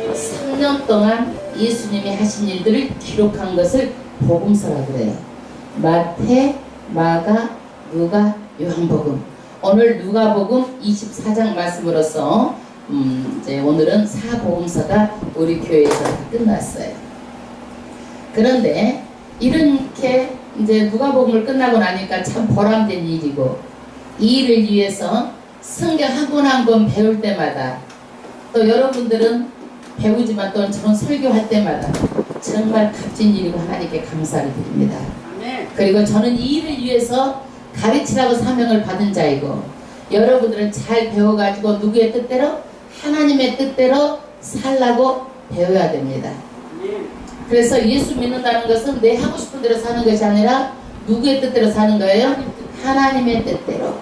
3년 동안 예수님이 하신 일들을 기록한 것을 복음서라고 그래요. 마태, 마가, 누가, 요한복음. 오늘 누가복음 24장 말씀으로서 이제 오늘은 사복음서가 우리 교회에서 다 끝났어요. 그런데 이렇게 이제 누가복음을 끝나고 나니까 참 보람된 일이고, 이 일을 위해서 성경 한 권 한 권 배울 때마다, 또 여러분들은 배우지만 또 저는 설교할 때마다 정말 값진 일이고 하나님께 감사를 드립니다. 그리고 저는 이 일을 위해서 가르치라고 사명을 받은 자이고, 여러분들은 잘 배워가지고 누구의 뜻대로? 하나님의 뜻대로 살라고 배워야 됩니다. 그래서 예수 믿는다는 것은 내 하고 싶은 대로 사는 것이 아니라 누구의 뜻대로 사는 거예요? 하나님의 뜻대로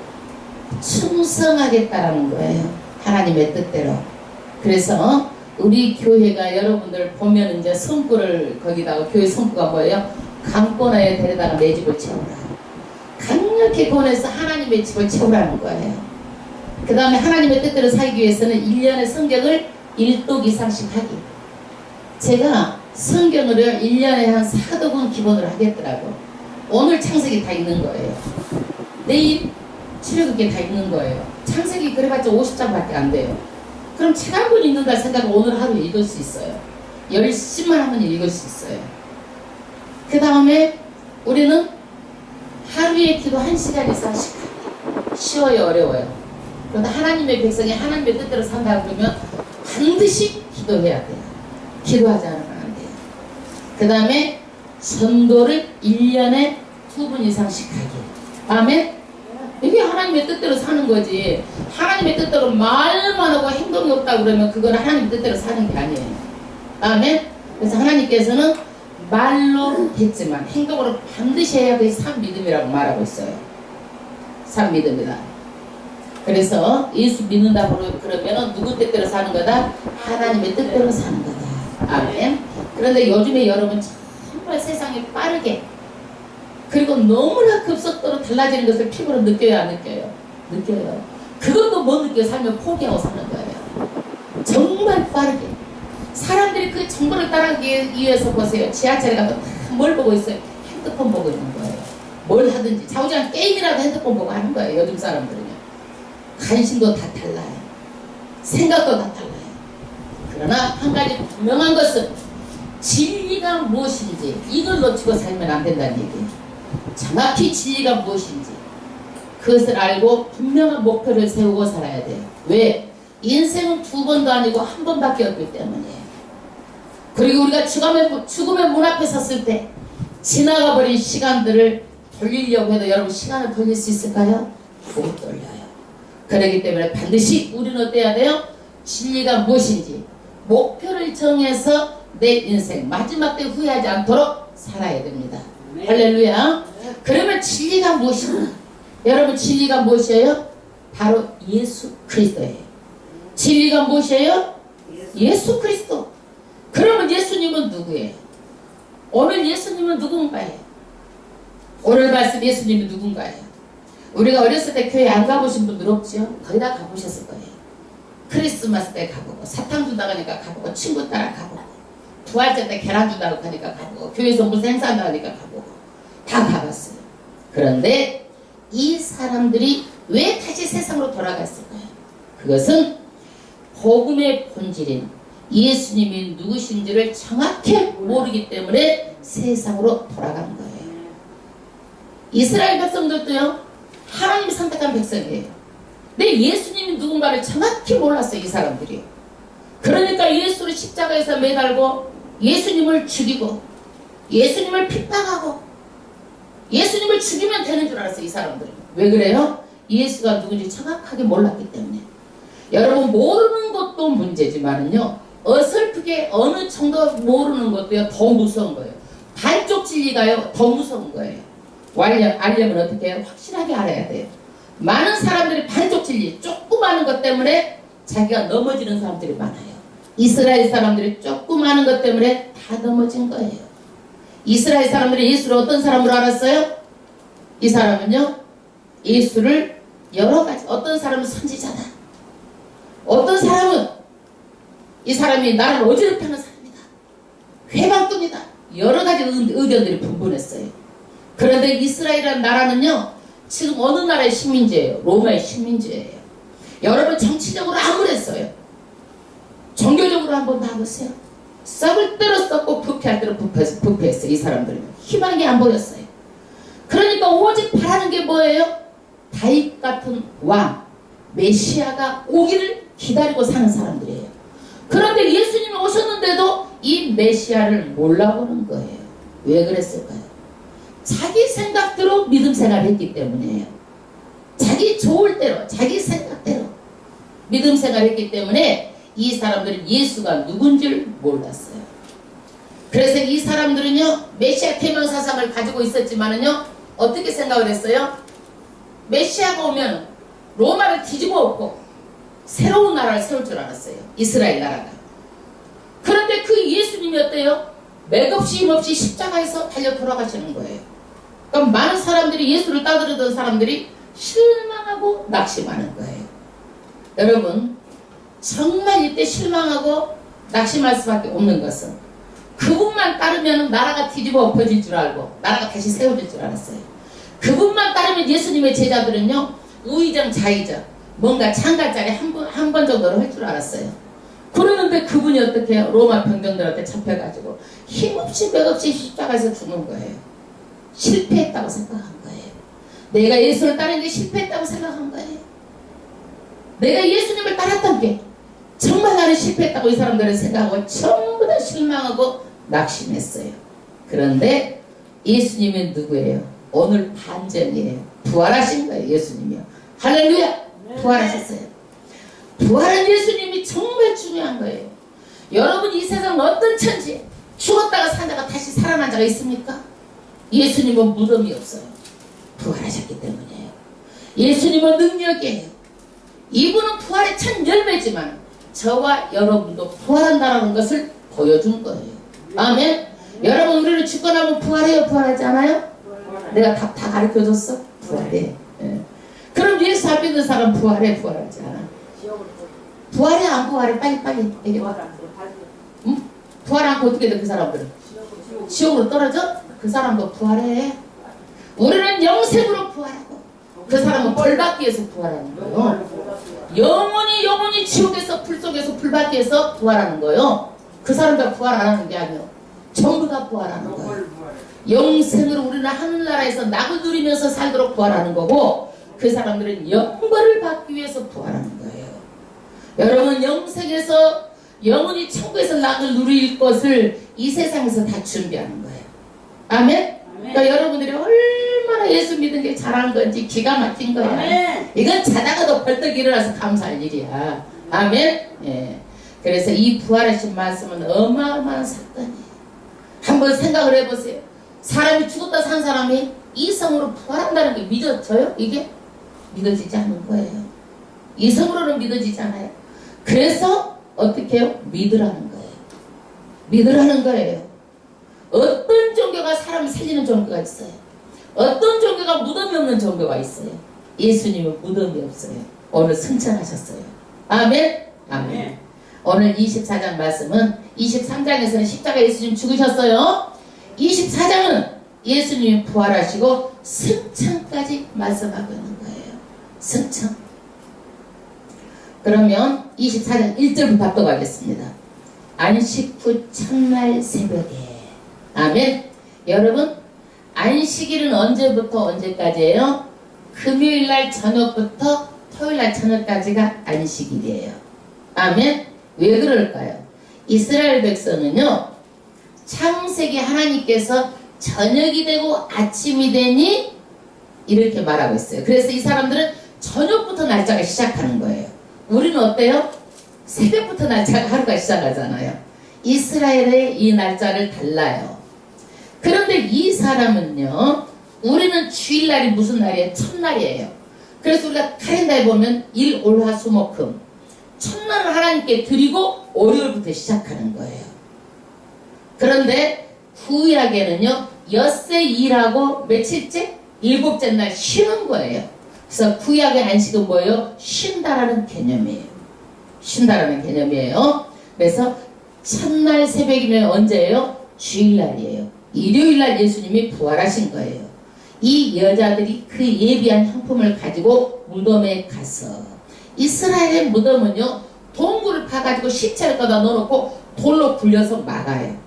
충성하겠다라는 거예요. 하나님의 뜻대로. 그래서 우리 교회가 여러분들 보면 이제 성구를 거기다가 교회 성구가 뭐예요? 강권하에 데려다가 내 집을 채우라. 강력히 권해서 하나님의 집을 채우라는 거예요. 그 다음에 하나님의 뜻대로 살기 위해서는 1년에 성경을 1독 이상씩 하기. 제가 성경을 1년에 한 4독은 기본으로 하겠더라고. 오늘 창세기 다 읽는 거예요. 내일 출애굽기 다 읽는 거예요. 창세기 그래봤자 50장밖에 안 돼요. 그럼 책 한 권 읽는다 생각하면 오늘 하루 읽을 수 있어요. 열심만 하면 읽을 수 있어요. 그 다음에 우리는 하루에 기도 1시간 이상씩 하기. 쉬워요, 어려워요? 그런데 하나님의 백성이 하나님의 뜻대로 산다고 그러면 반드시 기도해야 돼요. 기도하지 않으면 안 돼요. 그 다음에 전도를 1년에 2번 이상씩 하기. 아멘? 이게 하나님의 뜻대로 사는 거지. 하나님의 뜻대로 말만 하고 행동이 없다고 그러면 그건 하나님의 뜻대로 사는 게 아니에요. 아멘? 그래서 하나님께서는 말로 했지만 행동으로 반드시 해야 될 산 믿음이라고 말하고 있어요. 산 믿음이다. 그래서 예수 믿는다고 그러면 누구 뜻대로 사는 거다? 하나님의 뜻대로 사는 거다. 아멘. 그런데 요즘에 여러분 정말 세상이 빠르게, 그리고 너무나 급속도로 달라지는 것을 피부로 느껴야 안 느껴요? 느껴요. 그것도 못 느껴 살면 포기하고 사는 거예요. 정말 빠르게. 사람들이 그 정보를 따라가기 위해서 보세요. 지하철에 가면 뭘 보고 있어요? 핸드폰 보고 있는 거예요. 뭘 하든지 자우지간 게임이라도 핸드폰 보고 하는 거예요. 요즘 사람들은요. 관심도 다 달라요. 생각도 다 달라요. 그러나 한 가지 분명한 것은 진리가 무엇인지 이걸 놓치고 살면 안 된다는 얘기예요. 정확히 진리가 무엇인지 그것을 알고 분명한 목표를 세우고 살아야 돼요. 왜? 인생은 2번도 아니고 1번밖에 없기 때문이에요. 그리고 우리가 죽음의 문 앞에 섰을 때 지나가 버린 시간들을 돌리려고 해도 여러분 시간을 돌릴 수 있을까요? 못 돌려요. 그렇기 때문에 반드시 우리는 어때야 돼요? 진리가 무엇인지 목표를 정해서 내 인생 마지막 때 후회하지 않도록 살아야 됩니다. 네. 할렐루야. 네. 그러면 진리가 무엇인가? 여러분 진리가 무엇이에요? 바로 예수 그리스도예요. 진리가 무엇이에요? 예수 그리스도. 그러면 예수님은 누구예요? 오늘 예수님은 누군가요? 오늘 말씀 예수님은 누군가요? 우리가 어렸을 때 교회 안 가보신 분들 없죠? 거의 다 가보셨을 거예요. 크리스마스 때 가보고, 사탕 준다고 하니까 가보고, 친구 따라 가보고, 부활절 때 계란 준다고 하니까 가보고, 교회에서 무슨 행사한다고 하니까 가보고, 다 가봤어요. 그런데 이 사람들이 왜 다시 세상으로 돌아갔을까요? 그것은 복음의 본질인 예수님이 누구신지를 정확히 모르기 때문에 세상으로 돌아간 거예요. 이스라엘 백성들도요, 하나님이 선택한 백성이에요. 근데 예수님이 누군가를 정확히 몰랐어요, 이 사람들이. 그러니까 예수를 십자가에서 매달고 예수님을 죽이고 예수님을 핍박하고 예수님을 죽이면 되는 줄 알았어요, 이 사람들은. 왜 그래요? 예수가 누군지 정확하게 몰랐기 때문에. 여러분 모르는 것도 문제지만은요, 어설프게 어느 정도 모르는 것도요 더 무서운 거예요. 반쪽 진리가요 더 무서운 거예요. 알려면 어떻게 해요? 확실하게 알아야 돼요. 많은 사람들이 반쪽 진리, 조그마한 것 때문에 자기가 넘어지는 사람들이 많아요. 이스라엘 사람들이 조그마한 것 때문에 다 넘어진 거예요. 이스라엘 사람들이 예수를 어떤 사람으로 알았어요? 이 사람은요, 예수를 여러 가지, 어떤 사람은 선지자다, 어떤 사람은 이 사람이 나를 어지럽게 하는 사람이다. 회방꾼이다. 여러 가지 의견들이 분분했어요. 그런데 이스라엘이라는 나라는요, 지금 어느 나라의 식민지예요? 로마의 식민지예요. 여러분 정치적으로 암울했어요. 종교적으로 한번 봐보세요. 썩을 대로 썩고 부패할 대로 부패했어요. 이 사람들은 희망이 안 보였어요. 그러니까 오직 바라는 게 뭐예요? 다윗 같은 왕, 메시아가 오기를 기다리고 사는 사람들이에요. 그런데 예수님이 오셨는데도 이 메시아를 몰라보는 거예요. 왜 그랬을까요? 자기 생각대로 믿음 생활을 했기 때문이에요. 자기 좋을 대로, 자기 생각대로 믿음 생활을 했기 때문에 이 사람들은 예수가 누군지를 몰랐어요. 그래서 이 사람들은요, 메시아 태명 사상을 가지고 있었지만은요, 어떻게 생각을 했어요? 메시아가 오면 로마를 뒤집어 엎고 새로운 나라를 세울 줄 알았어요. 이스라엘 나라가. 그런데 그 예수님이 어때요? 맥없이 힘없이 십자가에서 달려 돌아가시는 거예요. 그럼 많은 사람들이, 예수를 따르던 사람들이 실망하고 낙심하는 거예요. 여러분, 정말 이때 실망하고 낙심할 수밖에 없는 것은, 그분만 따르면 나라가 뒤집어 엎어질 줄 알고 나라가 다시 세워질 줄 알았어요. 그분만 따르면 예수님의 제자들은요, 우의정 좌의정 뭔가 창가짜리 한 번 정도로 할 줄 알았어요. 그러는데 그분이 어떻게 해요? 로마 병정들한테 잡혀가지고 힘없이 맥없이 십자가에서 죽는 거예요. 실패했다고 생각한 거예요. 내가 예수를 따르는 게 실패했다고 생각한 거예요. 내가 예수님을 따랐던 게 정말 나는 실패했다고 이 사람들은 생각하고 전부 다 실망하고 낙심했어요. 그런데 예수님은 누구예요? 오늘 반전이에요. 부활하신 거예요. 예수님이요. 할렐루야! 부활하셨어요. 부활한 예수님이 정말 중요한 거예요. 여러분, 이 세상 어떤 천지, 죽었다가 사다가 다시 살아난 자가 있습니까? 예수님은 무덤이 없어요. 부활하셨기 때문이에요. 예수님은 능력이에요. 이분은 부활의 첫 열매지만 저와 여러분도 부활한다는 것을 보여준 거예요. 아멘. 여러분, 우리는 죽고 나면 부활해요? 부활하지 않아요? 내가 다 가르쳐줬어? 부활해. 예. 그럼 예수 앞에 있는 사람 부활해? 부활하지 않아? 부활해? 안 부활해? 빨리 얘기해봐. 응? 부활 않고 어떻게 돼? 그 사람들은 지옥으로 떨어져? 그 사람도 부활해. 우리는 영생으로 부활하고, 그 사람은 벌 받기 위해서 부활하는 거예요. 영원히 지옥에서, 불 속에서, 불 받기 위해서 부활하는 거예요. 그 사람들 부활 안 하는 게 아니에요. 전부 다 부활하는 거예요. 영생으로 우리는 하늘나라에서 낙을 누리면서 살도록 부활하는 거고, 그 사람들은 영벌을 받기 위해서 부활하는 거예요. 여러분, 영생에서 영원히 천국에서 낙을 누릴 것을 이 세상에서 다 준비하는 거예요. 아멘? 그러니까 여러분들이 얼마나 예수 믿은 게 잘한 건지 기가 막힌 거야. 아멘. 이건 자다가도 벌떡 일어나서 감사할 일이야. 아멘? 예. 그래서 이 부활하신 말씀은 어마어마한 사건이에요. 한번 생각을 해보세요. 사람이 죽었다 산 사람이 이성으로 부활한다는 게 믿어져요? 이게? 믿어지지 않는 거예요. 이성으로는 믿어지지 않아요. 그래서 어떻게 해요? 믿으라는 거예요. 믿으라는 거예요. 어떤 종교가 사람을 살리는 종교가 있어요. 어떤 종교가 무덤이 없는 종교가 있어요. 예수님은 무덤이 없어요. 오늘 승천하셨어요. 아멘? 아멘. 오늘 24장 말씀은, 23장에서는 십자가 예수님 죽으셨어요. 24장은 예수님이 부활하시고 승천까지 말씀하고 있는 거예요. 승천. 그러면 24장 1절부터 합독하겠습니다. 안식 후 첫날 새벽에. 아멘. 여러분, 안식일은 언제부터 언제까지예요? 금요일날 저녁부터 토요일날 저녁까지가 안식일이에요. 아멘. 왜 그럴까요? 이스라엘 백성은요, 창세기 하나님께서 저녁이 되고 아침이 되니 이렇게 말하고 있어요. 그래서 이 사람들은 저녁부터 날짜가 시작하는 거예요. 우리는 어때요? 새벽부터 날짜가 하루가 시작하잖아요. 이스라엘의 이 날짜를 달라요. 그런데 이 사람은요, 우리는 주일날이 무슨 날이에요? 첫날이에요. 그래서 우리가 카렌다에 보면 일, 올, 화, 수, 목, 금, 첫날을 하나님께 드리고 월요일부터 시작하는 거예요. 그런데 구약에는요, 엿새 일하고 며칠째? 일곱째 날 쉬는 거예요. 그래서 구약의 안식은 뭐예요? 쉰다라는 개념이에요. 쉰다라는 개념이에요. 그래서 첫날 새벽이면 언제예요? 주일날이에요. 일요일날 예수님이 부활하신 거예요. 이 여자들이 그 예비한 향품을 가지고 무덤에 가서, 이스라엘의 무덤은요 동굴을 파가지고 시체를 꺼다 넣어놓고 돌로 굴려서 막아요.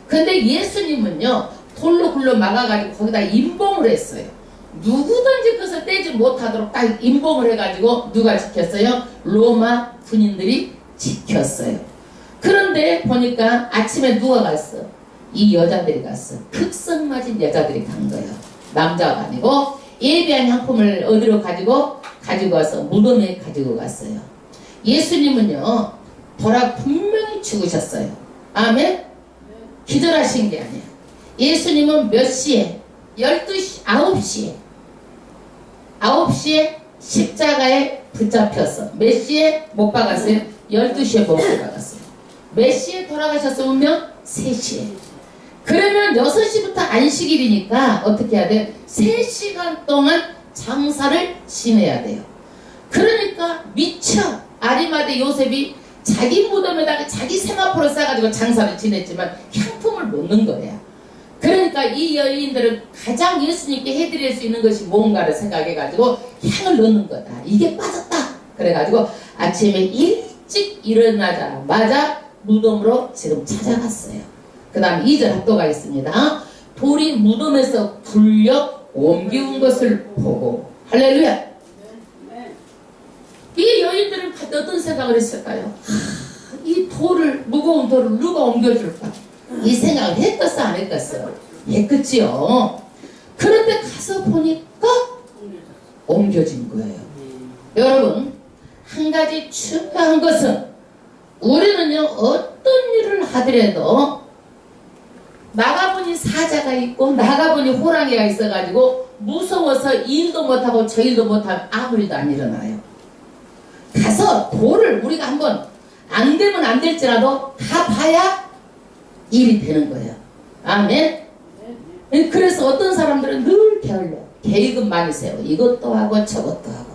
근데 예수님은요 돌로 굴려 막아가지고 거기다 임봉을 했어요. 누구든지 그것을 떼지 못하도록 딱 임봉을 해가지고 누가 지켰어요? 로마 군인들이 지켰어요. 그런데 보니까 아침에 누가 갔어? 이 여자들이 갔어. 극성 맞은 여자들이 간 거예요. 남자가 아니고 예비한 향품을 어디로 가지고 와서 무덤에 가지고 갔어요. 예수님은요 돌아 분명히 죽으셨어요. 아멘? 기절하신 게 아니에요. 예수님은 몇 시에? 12시, 9시에 십자가에 붙잡혔어. 몇 시에 못 박았어요? 12시에 못 박았어요. 몇 시에 돌아가셨으면? 3시에. 그러면 6시부터 안식일이니까 어떻게 해야 돼? 3시간 동안 장사를 지내야 돼요. 그러니까 미처 아리마대 요셉이 자기 무덤에다가 자기 세마포를 싸가지고 장사를 지냈지만 향품을 못 넣은 거야. 그러니까 이 여인들은 가장 예수님께 해드릴 수 있는 것이 뭔가를 생각해가지고 향을 넣는 거다. 이게 빠졌다. 그래가지고 아침에 일찍 일어나자마자 무덤으로 지금 찾아갔어요. 그 다음 2절 합도가 있습니다. 돌이 무덤에서 굴려 옮기운 것을 보고, 할렐루야. 이 여인들은 어떤 생각을 했을까요? 이 돌을, 무거운 돌을 누가 옮겨줄까? 이 생각을 했겠어 안 했겠어? 했겠지요. 그런데 가서 보니까 옮겨진 거예요. 여러분, 한 가지 중요한 것은 우리는요 어떤 일을 하더라도 나가보니 사자가 있고 나가보니 호랑이가 있어가지고 무서워서 일도 못하고 저 일도 못하면 아무 일도 안 일어나요. 가서 돌을 우리가 한번 안 되면 안 될지라도 가봐야 일이 되는 거예요. 아멘. 그래서 어떤 사람들은 늘 게을러 계획은 많이 세워 이것도 하고 저것도 하고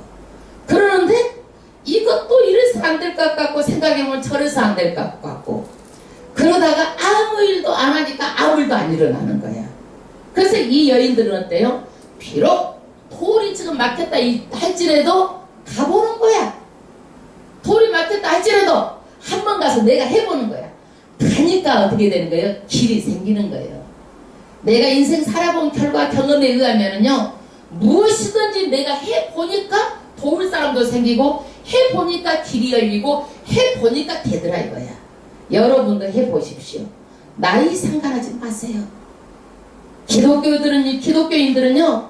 그러는데 이것도 이래서 안 될 것 같고 생각해보면 저래서 안 될 것 같고 그러다가 아무 일도 안 하니까 아무 일도 안 일어나는 거야. 그래서 이 여인들은 어때요? 비록 돌이 지금 막혔다 할지라도 가보는 거야. 돌이 막혔다 할지라도 한번 가서 내가 해보는 거야. 가니까 어떻게 되는 거예요? 길이 생기는 거예요. 내가 인생 살아본 결과 경험에 의하면은요 무엇이든지 내가 해보니까 도울 사람도 생기고 해보니까 길이 열리고 해보니까 되더라 이거야. 여러분도 해보십시오. 나이 상관하지 마세요. 기독교인들은요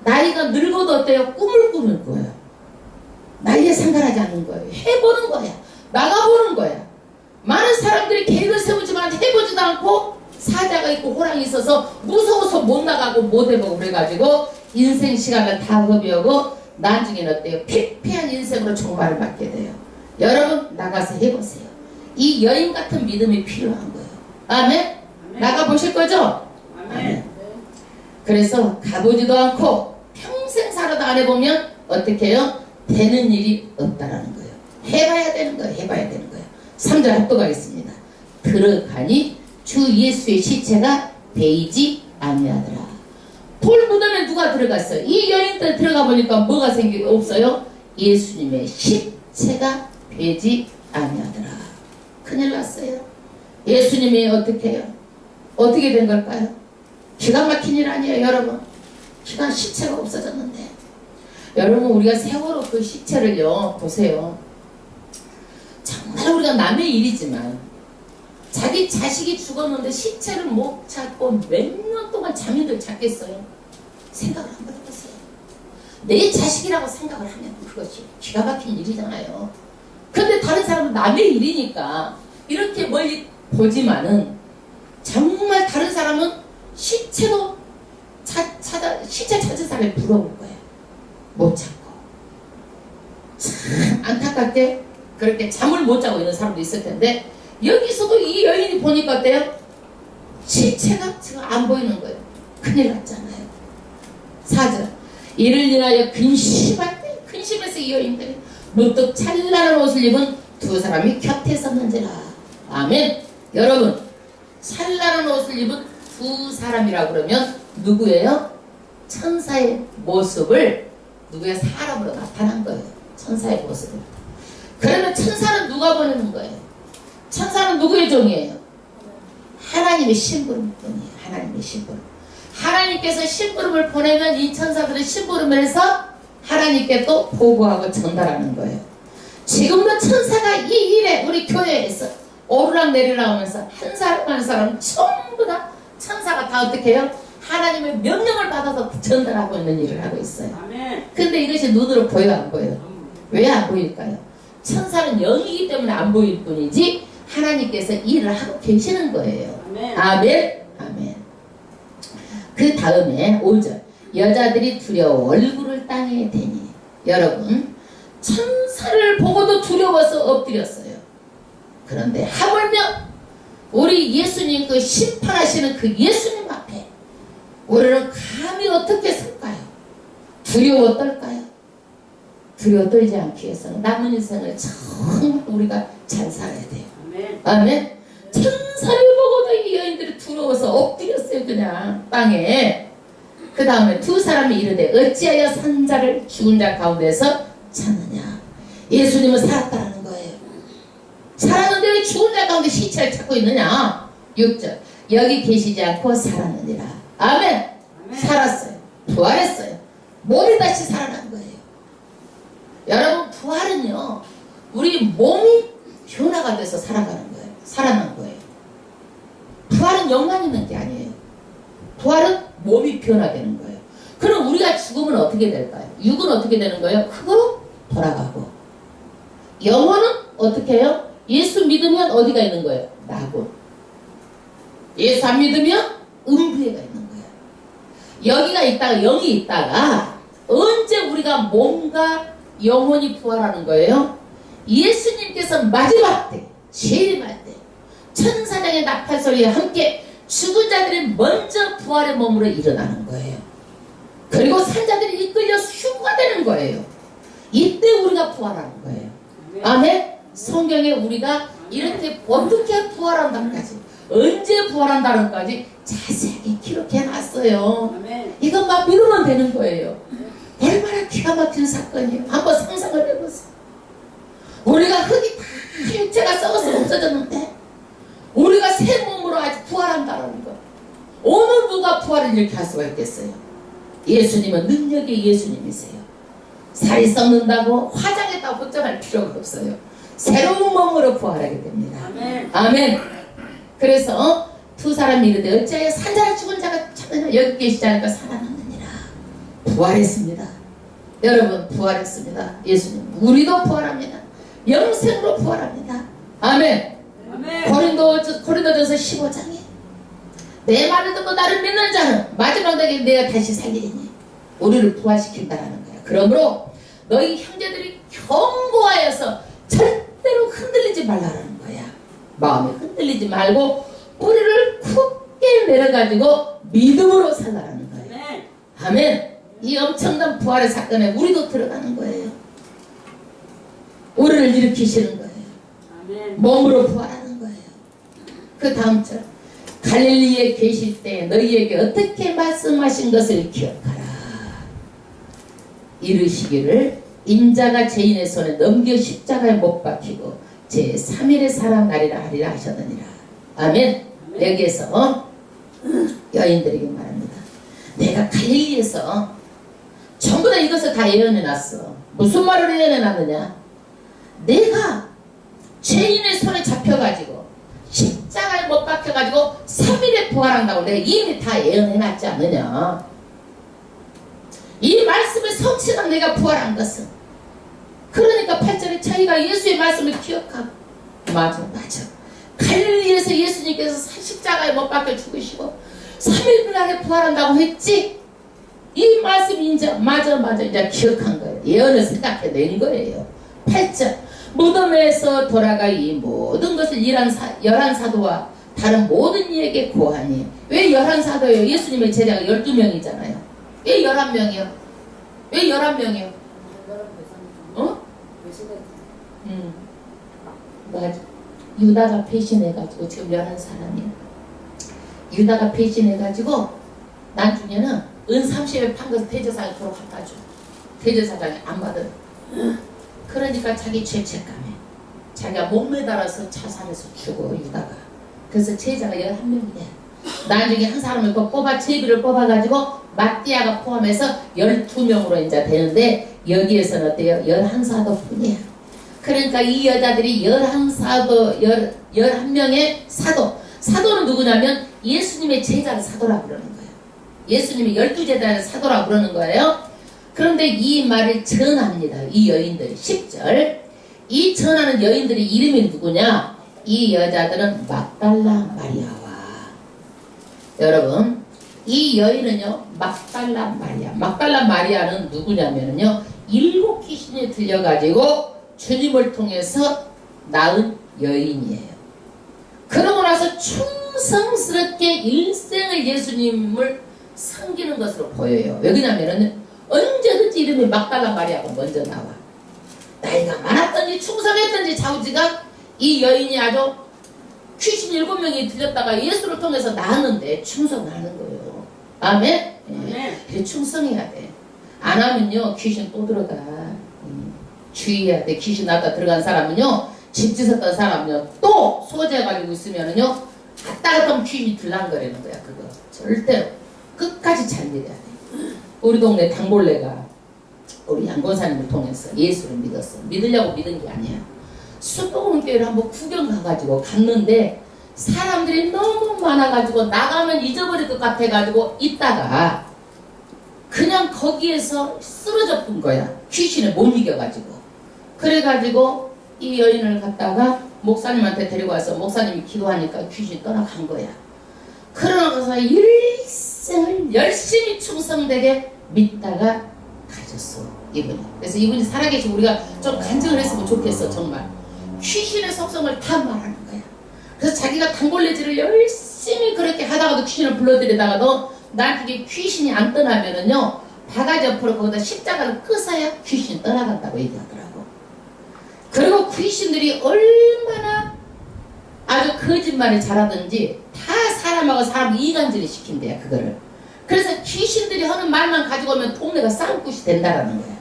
나이가 늙어도 어때요? 꿈을 꾸는 거예요. 나이에 상관하지 않는 거예요. 해보는 거야. 나가보는 거야. 많은 사람들이 계획을 세우지만 해보지도 않고 사자가 있고 호랑이 있어서 무서워서 못 나가고 못 해보고 그래가지고 인생 시간을 다 허비하고 나중에는 어때요? 피폐한 인생으로 종말을 받게 돼요. 여러분 나가서 해보세요. 이 여인 같은 믿음이 필요한 거예요. 아멘? 나가보실 거죠? 아멘. 그래서 가보지도 않고 평생 살아도 안 해보면 어떻게 해요? 되는 일이 없다라는 거예요. 해봐야 되는 거예요. 해봐야 되는 거예요. 3절 합독하겠습니다. 들어가니 주 예수의 시체가 베이지 아니하더라. 돌 무덤에 누가 들어갔어요? 이 여인들 들어가 보니까 뭐가 없어요? 예수님의 시체가 베이지 아니하더라. 큰일 났어요. 예수님이 어떻게 해요? 어떻게 된 걸까요? 기가 막힌 일 아니에요 여러분. 시체가 없어졌는데 여러분 우리가 세월호 그 시체를요 보세요. 정말 우리가 남의 일이지만 자기 자식이 죽었는데 시체를 못 찾고 몇 년 동안 장인들 찾겠어요? 생각을 한번 해보세요. 내 자식이라고 생각을 하면 그것이 기가 막힌 일이잖아요. 근데 다른 사람은 남의 일이니까 이렇게 멀리 보지만은 정말 다른 사람은 시체도 시체 찾은 사람이 부러울 거예요. 못 찾고 참 안타깝게 그렇게 잠을 못 자고 있는 사람도 있을 텐데 여기서도 이 여인이 보니까 어때요? 시체가 지금 안 보이는 거예요. 큰일 났잖아요. 4절 이를 인하여 근심해서 이 여인들이 문득 찬란한 옷을 입은 두 사람이 곁에 섰는지라. 아멘. 여러분, 찬란한 옷을 입은 두 사람이라고 그러면 누구예요? 천사의 모습을 누구의 사람으로 나타난 거예요. 천사의 모습을. 그러면 천사는 누가 보내는 거예요? 천사는 누구의 종이에요? 하나님의 심부름꾼이에요. 하나님의 심부름. 하나님께서 심부름을 보내면 이 천사들은 심부름을 해서 하나님께 또 보고하고 전달하는 거예요. 지금도 천사가 이 일에 우리 교회에서 오르락 내리락 하면서 한 사람 한 사람 전부 다 천사가 다 어떻게 해요? 하나님의 명령을 받아서 전달하고 있는 일을 하고 있어요. 근데 이것이 눈으로 보여 안 보여요? 왜 안 보일까요? 천사는 영이기 때문에 안 보일 뿐이지 하나님께서 일을 하고 계시는 거예요. 아멘. 아멘. 그 다음에 5절 여자들이 두려워 얼굴을 땅에 대니. 여러분, 천사를 보고도 두려워서 엎드렸어요. 그런데 하물며 우리 예수님, 그 심판하시는 그 예수님 앞에 우리는 감히 어떻게 설까요? 두려워 떨까요? 두려워 떨지 않기 위해서는 남은 인생을 정말 우리가 잘 살아야 돼요. 아멘. 천사를 보고도 이 여인들이 두려워서 엎드렸어요. 그냥 땅에. 그 다음에 두 사람이 이르되 어찌하여 산 자를 죽은 자 가운데서 찾느냐. 예수님은 살았다라는 거예요. 살았는데 왜 죽은 자 가운데 시체를 찾고 있느냐. 6절 여기 계시지 않고 살았느니라. 아멘. 살았어요. 부활했어요. 몸이 다시 살아난 거예요. 여러분, 부활은요 우리 몸이 변화가 돼서 살아가는 거예요. 살아난 거예요. 부활은 영만 있는 게 아니에요. 부활은 몸이 변화되는 거예요. 그럼 우리가 죽으면 어떻게 될까요? 육은 어떻게 되는 거예요? 흙으로 돌아가고, 영혼은 어떻게 해요? 예수 믿으면 어디가 있는 거예요? 낙원. 예수 안 믿으면 음부에가 있는 거예요. 여기가 있다가 영이 있다가 언제 우리가 몸과 영혼이 부활하는 거예요? 예수님께서 마지막 때, 재림할 때 천사장의 나팔소리와 함께 죽은 자들이 먼저 부활의 몸으로 일어나는 거예요. 그리고 산자들이 이끌려 휴가 되는 거예요. 이때 우리가 부활하는 거예요. 아멘. 성경에 우리가 이렇게 어떻게 부활한다까지, 언제 부활한다는까지 자세하게 기록해 놨어요. 이것만 믿으면 되는 거예요. 얼마나 기가 막힌 사건이에요. 한번 상상을 해보세요. 우리가 흙이 다 육체가 썩어서 없어졌는데 우리가 새 몸으로 아직 부활한다는 거. 어느 누가 부활을 이렇게 할 수가 있겠어요? 예수님은 능력의 예수님이세요. 살이 썩는다고 화장했다고 걱정할 필요가 없어요. 새로운 몸으로 부활하게 됩니다. 아멘. 아멘. 그래서 두 사람이 이르되 어찌하여 산 자를 죽은 자가 찾느냐. 여기 계시지 않을까. 살아났느니라. 부활했습니다. 여러분, 부활했습니다. 예수님. 우리도 부활합니다. 영생으로 부활합니다. 아멘. 고린도전서 15장에 내 말을 듣고 나를 믿는 자는 마지막 날에 내가 다시 살리리니 우리를 부활시킨다라는 거야. 그러므로 너희 형제들이 견고하여서 절대로 흔들리지 말라는 거야. 마음이 흔들리지 말고 뿌리를 굳게 내려가지고 믿음으로 살라는 거예요. 아멘. 이 엄청난 부활의 사건에 우리도 들어가는 거예요. 우리를 일으키시는 거예요. 몸으로 부활하는 거예요. 그 다음 절 갈릴리에 계실 때 너희에게 어떻게 말씀하신 것을 기억하라. 이르시기를 인자가 죄인의 손에 넘겨 십자가에 못 박히고 제3일에 살아나리라 하리라 하셨느니라. 아멘. 여기에서 여인들에게 말합니다. 내가 갈릴리에서 전부 다 이것을 다 예언해놨어. 무슨 말을 예언해놨느냐. 내가 죄인의 손에 잡혀가지고 십자가에 못 박혀가지고 3일에 부활한다고 내가 이미 다 예언해놨지 않느냐. 이 말씀을 성취한 내가 부활한 것은, 그러니까 8절에 자기가 예수의 말씀을 기억하고, 맞아. 갈릴리에서 예수님께서 십자가에 못 박혀 죽으시고 3일 만에 부활한다고 했지. 이 말씀이 이제 맞아 이제 기억한 거예요. 예언을 생각해낸 거예요. 8절 무덤에서 돌아가 이 모든 것을 열한 사도와 다른 모든 이에게 고하니. 왜 11사도예요? 예수님의 제자가 12명이잖아요. 왜 11명이요? 왜 11명이요? 어? 맞아. 유다가 배신해가지고 지금 11사람이야. 유다가 배신해가지고 나중에는 은 30에 판 것을 대제사장이 도로 갖다 줘. 대제사장이 안 받아. 그러니까 자기 죄책감에 자기가 목매달아서 자살해서 죽어 유다가. 그래서 제자가 11명이야. 나중에 한 사람을 또 뽑아 제비를 뽑아가지고 마띠아가 포함해서 12명으로 이제 되는데 여기에서는 어때요? 11사도뿐이야. 그러니까 이 여자들이 11명의 사도. 사도는 누구냐면 예수님의 제자를 사도라고 그러는 거예요. 예수님의 12제자를 사도라고 그러는 거예요. 그런데 이 말을 전합니다. 이 여인들이 10절 이 전하는 여인들의 이름이 누구냐? 이 여자들은 막달라 마리아와 여러분 이 여인은요 막달라 마리아. 막달라 마리아는 누구냐면요 7 귀신이 들려가지고 주님을 통해서 낳은 여인이에요. 그러고 나서 충성스럽게 일생을 예수님을 섬기는 것으로 보여요. 왜 그러냐면은 언제든지 이름이 막달라 마리아가 먼저 나와. 나이가 많았던지 충성했던지 자우지가 이 여인이 아주 귀신 7명이 들렸다가 예수를 통해서 낳았는데 충성하는 거예요. 아멘? 네. 충성해야 돼. 안 하면요 귀신 또 들어가. 주의해야 돼. 귀신 낳다 들어간 사람은요 집 짓었던 사람은요 또 소재가지고 있으면은요 갔다 갔다 하면 귀신이 들랑거리는 거야. 그거 절대로 끝까지 잘 믿어야 돼. 우리 동네 단골레가 우리 양권사님을 통해서 예수를 믿었어. 믿으려고 믿은 게 아니야. 수도원교회를 한번 구경 가가지고 갔는데 사람들이 너무 많아가지고 나가면 잊어버릴 것 같아가지고 있다가 그냥 거기에서 쓰러져 본 거야. 귀신을 못 이겨가지고. 그래가지고 이 여인을 갖다가 목사님한테 데리고 와서 목사님이 기도하니까 귀신이 떠나간 거야. 그러고서 일생을 열심히 충성되게 믿다가 가졌어 이분이. 그래서 이분이 살아계시고 우리가 좀 간증을 했으면 좋겠어. 정말 귀신의 속성을 다 말하는 거야. 그래서 자기가 단골레질을 열심히 그렇게 하다가도 귀신을 불러들이다가도 나중에 귀신이 안 떠나면은요 바가지 옆으로 거기다 십자가를 끄서야 귀신이 떠나간다고 얘기하더라고. 그리고 귀신들이 얼마나 아주 거짓말을 잘하든지 다 사람하고 사람 이간질을 시킨대요 그거를. 그래서 귀신들이 하는 말만 가지고 오면 동네가 쌍굿이 된다라는 거야.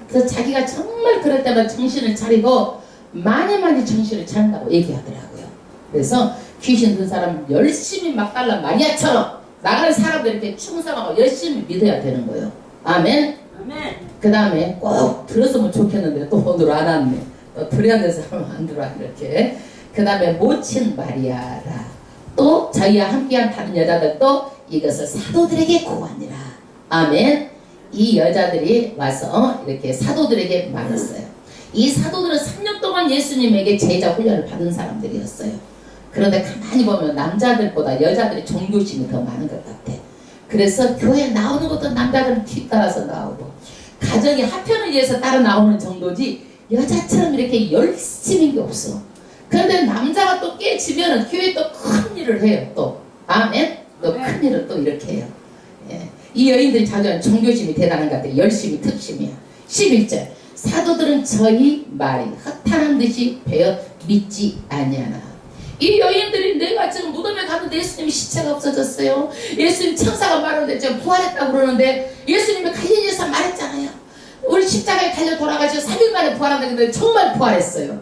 그래서 자기가 정말 그럴 때만 정신을 차리고 많이 정신을 차린다고 얘기하더라고요. 그래서 귀신 든 사람 열심히 막달라 마리아처럼 나가는 사람들 이렇게 충성하고 열심히 믿어야 되는 거예요. 아멘. 아멘. 그 다음에 꼭 들었으면 좋겠는데 또 오늘 안 왔네. 또 들어야 되는 사람은 안 들어와 이렇게. 그 다음에 모친 마리아라. 또 저희와 함께한 다른 여자들도 이것을 사도들에게 고하니라. 아멘. 이 여자들이 와서 이렇게 사도들에게 말했어요. 이 사도들은 3년 동안 예수님에게 제자 훈련을 받은 사람들이었어요. 그런데 가만히 보면 남자들보다 여자들이 종교심이 더 많은 것 같아. 그래서 교회 나오는 것도 남자들은 뒤따라서 나오고 가정의 하편을 위해서 따라 나오는 정도지 여자처럼 이렇게 열심인 게 없어. 그런데 남자가 또 깨지면 교회에 또 큰 일을 해요. 또 아멘. 또 큰 일을 또 이렇게 해요. 예. 이 여인들이 자주 종교심이 대단한 것 같아요. 열심히 특심이야. 11절 사도들은 저희 말이 허탄한 듯이 배어 믿지 아니하나. 이 여인들이 내가 지금 무덤에 갔는데 예수님이 시체가 없어졌어요. 예수님 천사가 말하는데 지금 부활했다고 그러는데 예수님이 갈릴리에서 말했잖아요. 우리 십자가에 달려 돌아가시고 3일 만에 부활한다고 했는데 정말 부활했어요.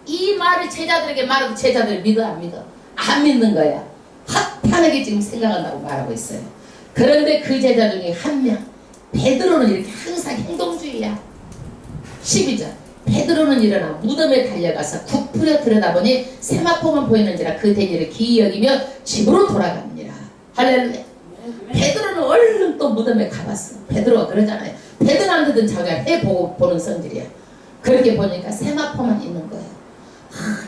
이 말을 제자들에게 말해도 제자들 믿어 안 믿어? 안 믿는 거야. 허탄하게 지금 생각한다고 말하고 있어요. 그런데 그 제자 중에 한 명 베드로는 이렇게 항상 행동주의야. 12절 베드로는 일어나 무덤에 달려가서 굽부려 들여다보니 세마포만 보이는지라 그 대지를 기이 여기며 집으로 돌아갑니다. 할렐루야. 베드로는 얼른 또 무덤에 가봤어. 베드로가 그러잖아요. 베드로한테든 자기가 해보고 보는 성질이야. 그렇게 보니까 세마포만 있는 거예요.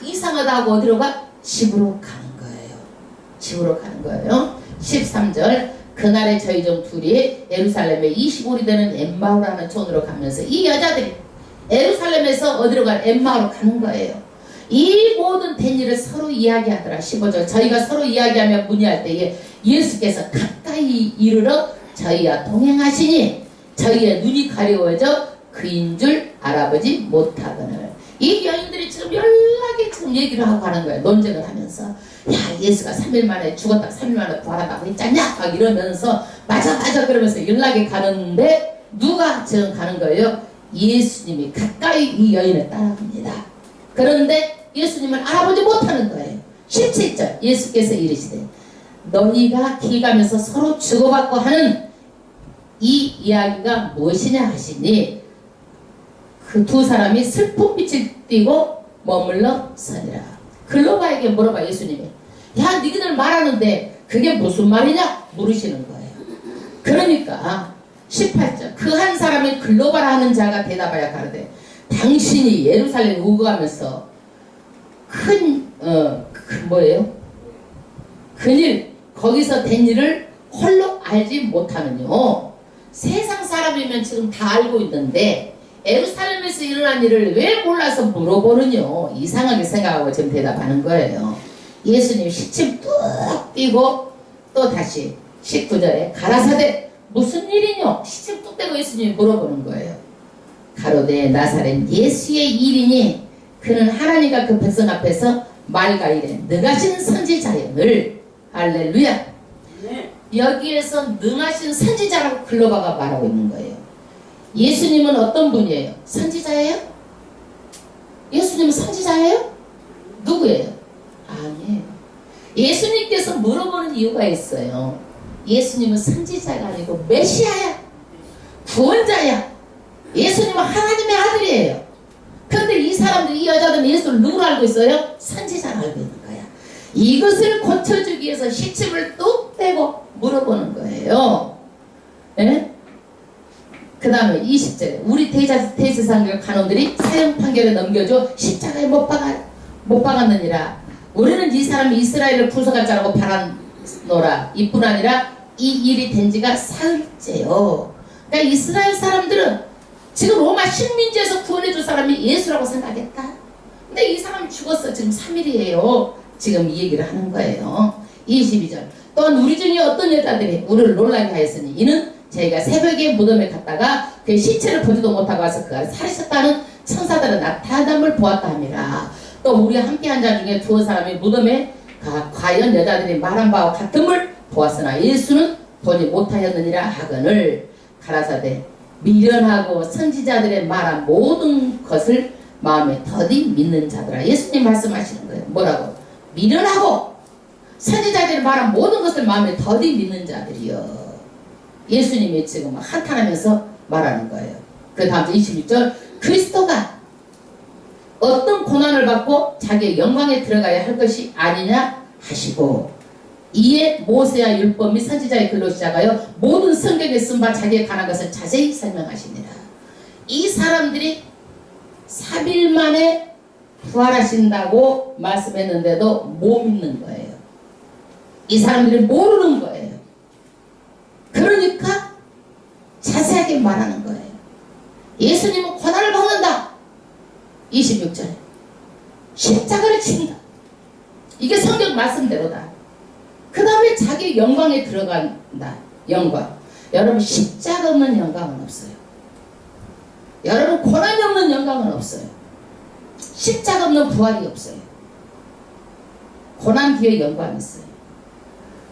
이상하다 하고 어디로 가? 집으로 가는 거예요. 집으로 가는 거예요. 13절 그날에 저희 중 둘이 예루살렘에 25리 되는 엠마오라는 촌으로 가면서 이 여자들이 예루살렘에서 어디로 가? 엠마오로 가는 거예요. 이 모든 된 일을 서로 이야기하더라. 15절 저희가 서로 이야기하며 문의할 때에 예수께서 가까이 이르러 저희와 동행하시니 저희의 눈이 가려워져 그인 줄 알아보지 못하거늘. 이 여인들이 지금 연락이 이렇게 지금 얘기를 하고 가는 거예요. 논쟁을 하면서 야 예수가 3일 만에 죽었다 3일 만에 부활하다고 했잖냐 막 이러면서 맞아 그러면서 연락이 가는데 누가 지금 가는 거예요? 예수님이 가까이 이 여인을 따라갑니다. 그런데 예수님을 알아보지 못하는 거예요. 17절 예수께서 이르시되 너희가 길 가면서 서로 주고받고 하는 이 이야기가 무엇이냐 하시니 그 두 사람이 슬픈 빛을 띠고 머물러 서니라. 글로바에게 물어봐 예수님이 야 너희들 말하는데 그게 무슨 말이냐 물으시는 거예요. 그러니까 18절 그 한 사람이 글로바라 하는 자가 대답하여 가로되 당신이 예루살렘에 오고 가면서 큰일 거기서 된 일을 홀로 알지 못하느뇨. 세상 사람이면 지금 다 알고 있는데 예루살렘에서 일어난 일을 왜 몰라서 물어보느뇨. 이상하게 생각하고 지금 대답하는 거예요. 예수님 시침 뚝 띄고 또 다시 19절에 가라사대 무슨 일이뇨. 시침 뚝 떼고 예수님이 물어보는 거예요. 가로되 나사렛 예수의 일이니 그는 하나님과 그 백성 앞에서 말과 이래 능하신 선지자임을 할렐루야. 네. 여기에서 능하신 선지자라고 글로바가 말하고 있는 거예요. 예수님은 어떤 분이에요? 선지자예요? 예수님은 선지자예요? 누구예요? 아니에요. 예수님께서 물어보는 이유가 있어요. 예수님은 선지자가 아니고 메시아야. 구원자야. 예수님은 하나님의 아들이에요. 그런데 이 사람들, 이 여자들은 예수를 누구로 알고 있어요? 선지자로 알고 있는 거야. 이것을 고쳐주기 위해서 시침을 뚝 떼고 물어보는 거예요. 예? 그 다음에 20절에 우리 대제사장과 간원들이 사형 판결에 넘겨줘 십자가에 못 박았느니라. 우리는 이 사람이 이스라엘을 구속할 자라고 바라노라. 이뿐 아니라 이 일이 된 지가 사흘째요. 그러니까 이스라엘 사람들은 지금 로마 식민지에서 구원해줄 사람이 예수라고 생각했다. 근데 이 사람이 죽었어. 지금 3일이에요. 지금 이 얘기를 하는 거예요. 22절 또한 우리 중에 어떤 여자들이 우리를 놀라게 하였으니 이는 저희가 새벽에 무덤에 갔다가 그 시체를 보지도 못하고 와서 그가 살으셨다는 천사들의 나타남을 보았다 함이라. 또 우리 함께 한 자 중에 두어 사람이 무덤에 과연 여자들이 말한 바와 같음을 보았으나 예수는 보지 못하였느니라 하거늘 가라사대 미련하고 선지자들의 말한 모든 것을 마음에 더디 믿는 자들아. 예수님 말씀하시는 거예요. 뭐라고? 미련하고 선지자들의 말한 모든 것을 마음에 더디 믿는 자들이요. 예수님이 지금 한탄하면서 말하는 거예요. 그 다음 26절 그리스도가 어떤 고난을 받고 자기의 영광에 들어가야 할 것이 아니냐 하시고 이에 모세와 율법 및 선지자의 글로 시작하여 모든 성경에 쓴 바 자기에 관한 것을 자세히 설명하십니다. 이 사람들이 3일 만에 부활하신다고 말씀했는데도 못 믿는 거예요. 이 사람들이 모르는 거예요. 그러니까 자세하게 말하는 거예요. 예수님은 고난을 받는다. 26절에 십자가를 친다. 이게 성경 말씀대로다. 그 다음에 자기 영광에 들어간다. 영광. 여러분 십자가 없는 영광은 없어요. 여러분 고난이 없는 영광은 없어요. 십자가 없는 부활이 없어요. 고난 뒤에 영광이 있어요.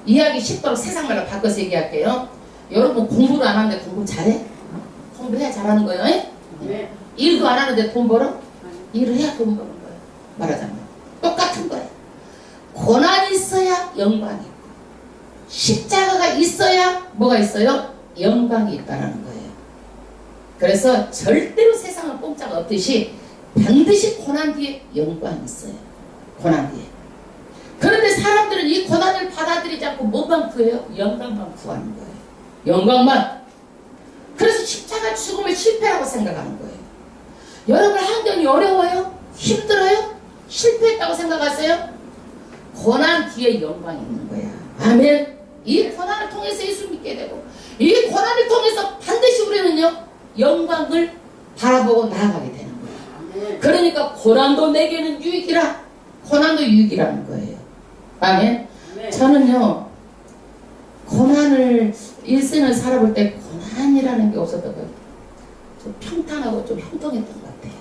이야기 쉽도록 세상말로 바꿔서 얘기할게요. 여러분 공부를 안 하는데 공부 잘해? 공부해야 잘하는 거예요. 네. 일도 안 하는데 돈 벌어? 일을 해야 돈 버는 거예요. 말하자면 똑같은 거예요. 고난이 있어야 영광이 있고 십자가가 있어야 뭐가 있어요? 영광이 있다는 거예요. 그래서 절대로 세상은 공짜가 없듯이 반드시 고난 뒤에 영광이 있어요. 고난 뒤에. 그런데 사람들은 이 고난을 받아들이지 않고 뭐만 구해요? 영광만 구하는 거예요. 영광만. 그래서 십자가 죽음을 실패라고 생각하는 거예요. 여러분 환경이 어려워요? 힘들어요? 실패했다고 생각하세요? 고난 뒤에 영광이 있는 거야. 아멘. 이 고난을 통해서 예수 믿게 되고 이 고난을 통해서 반드시 우리는요 영광을 바라보고 나아가게 되는 거예요. 그러니까 고난도 내게는 유익이라. 고난도 유익이라는 거예요. 아멘. 저는요 고난을 일생을 살아볼 때 고난이라는 게 없었던 거예요. 좀 평탄하고 좀 형통했던 것 같아요.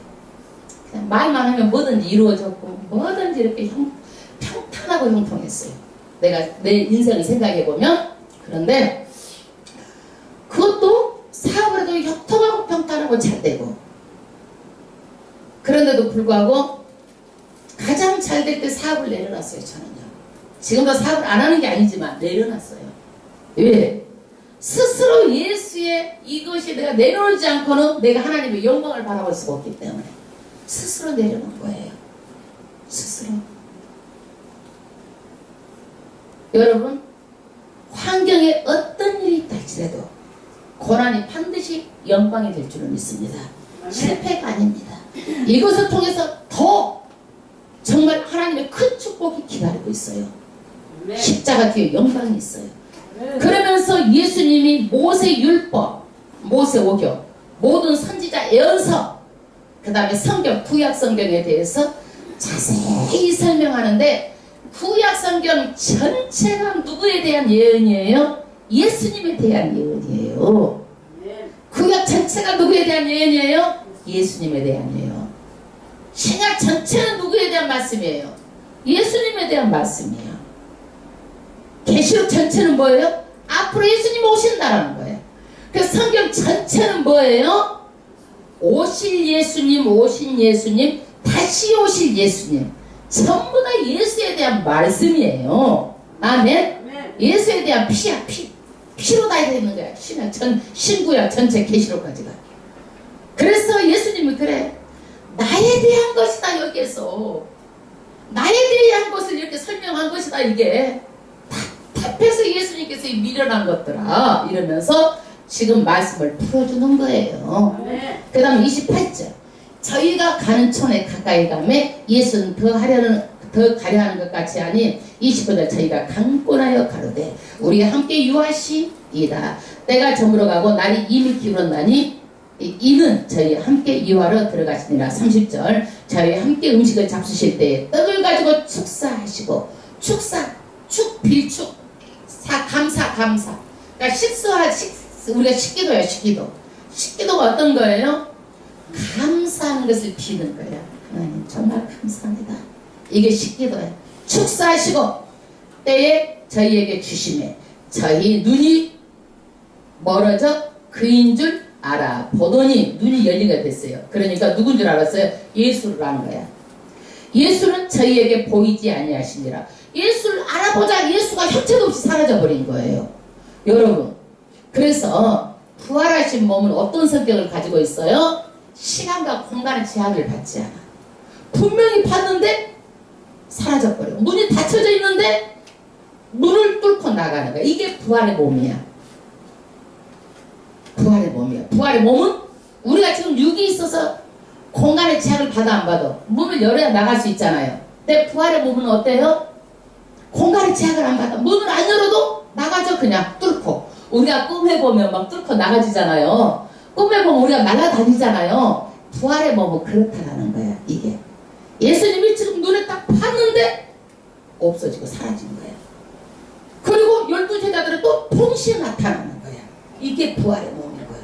그냥 말만 하면 뭐든지 이루어졌고 뭐든지 이렇게 평탄하고 형통했어요. 내가 내 인생을 생각해보면. 그런데 그것도 사업을 해도 형통하고 평탄하고 잘 되고, 그런데도 불구하고 가장 잘 될 때 사업을 내려놨어요. 저는요. 지금도 사업을 안 하는 게 아니지만 내려놨어요. 왜? 스스로 예수의 이것이 내가 내려놓지 않고는 내가 하나님의 영광을 바라볼 수가 없기 때문에 스스로 내려놓은 거예요. 스스로. 여러분, 환경에 어떤 일이 있다 할지라도 고난이 반드시 영광이 될 줄은 믿습니다. 실패가 아닙니다. 이것을 통해서 더 정말 하나님의 큰 축복이 기다리고 있어요. 십자가 뒤에 영광이 있어요. 그러면서 예수님이 모세 율법, 모세 오경, 모든 선지자 예언서, 그 다음에 성경, 구약 성경에 대해서 자세히 설명하는데, 구약 성경 전체가 누구에 대한 예언이에요? 예수님에 대한 예언이에요. 구약 전체가 누구에 대한 예언이에요? 예수님에 대한 예언. 신약 전체는 누구에 대한 말씀이에요? 예수님에 대한 말씀이에요. 계시록 전체는 뭐예요? 앞으로 예수님 오신다라는 거예요. 그래서 성경 전체는 뭐예요? 오실 예수님, 오신 예수님, 다시 오실 예수님. 전부 다 예수에 대한 말씀이에요. 아멘. 예수에 대한 피야, 피로 다 되는 거야. 신구약 전체 계시록까지가. 그래서 예수님이 그래, 나에 대한 것이다. 여기에서 나에 대한 것을 이렇게 설명한 것이다. 이게 답답해서 예수님께서 미련한 것들아 이러면서 지금 말씀을 풀어주는 거예요. 그 다음 28절, 저희가 가는 촌에 가까이 가매 예수는 더 가려 하는 것 같이 하니 29절, 저희가 강권하여 가로되 우리 함께 유하시이다. 때가 저물어 가고 날이 이미 기울었나니 이는 저희 함께 유하러 들어가시니라. 30절, 저희 함께 음식을 잡수실 때 떡을 가지고 축사하시고, 빌축, 감사. 그러니까 우리가 식기도예요. 식기도가 어떤 거예요? 감사하는 것을 비는 거예요. 하나님 정말 감사합니다. 이게 식기도예요. 축사하시고 때에 저희에게 주시매 저희 눈이 멀어져 그인 줄 알아보더니 눈이 열리게 됐어요. 그러니까 누군 줄 알았어요? 예수를 아는 거야. 예수는 저희에게 보이지 아니하시니라. 예수를 알아보자 예수가 형체도 없이 사라져버린 거예요. 여러분, 그래서 부활하신 몸은 어떤 성격을 가지고 있어요? 시간과 공간의 제한을 받지 않아. 분명히 봤는데 사라져버려. 문이 닫혀져 있는데 문을 뚫고 나가는 거야. 이게 부활의 몸이야. 부활의 몸이야. 부활의 몸은 우리가 지금 육이 있어서 공간의 제약을 받아 안 받아? 문을 열어야 나갈 수 있잖아요. 근데 부활의 몸은 어때요? 공간의 제약을 안 받아. 문을 안 열어도 나가죠. 그냥 뚫고. 우리가 꿈에 보면 막 뚫고 나가지잖아요. 꿈에 보면 우리가 날아다니잖아요. 부활의 몸은 그렇다라는 거야. 이게 예수님이 지금 눈에 딱 봤는데 없어지고 사라진 거야. 그리고 12제자들은 또 동시에 나타나는 거야. 이게 부활의 몸인 거예요.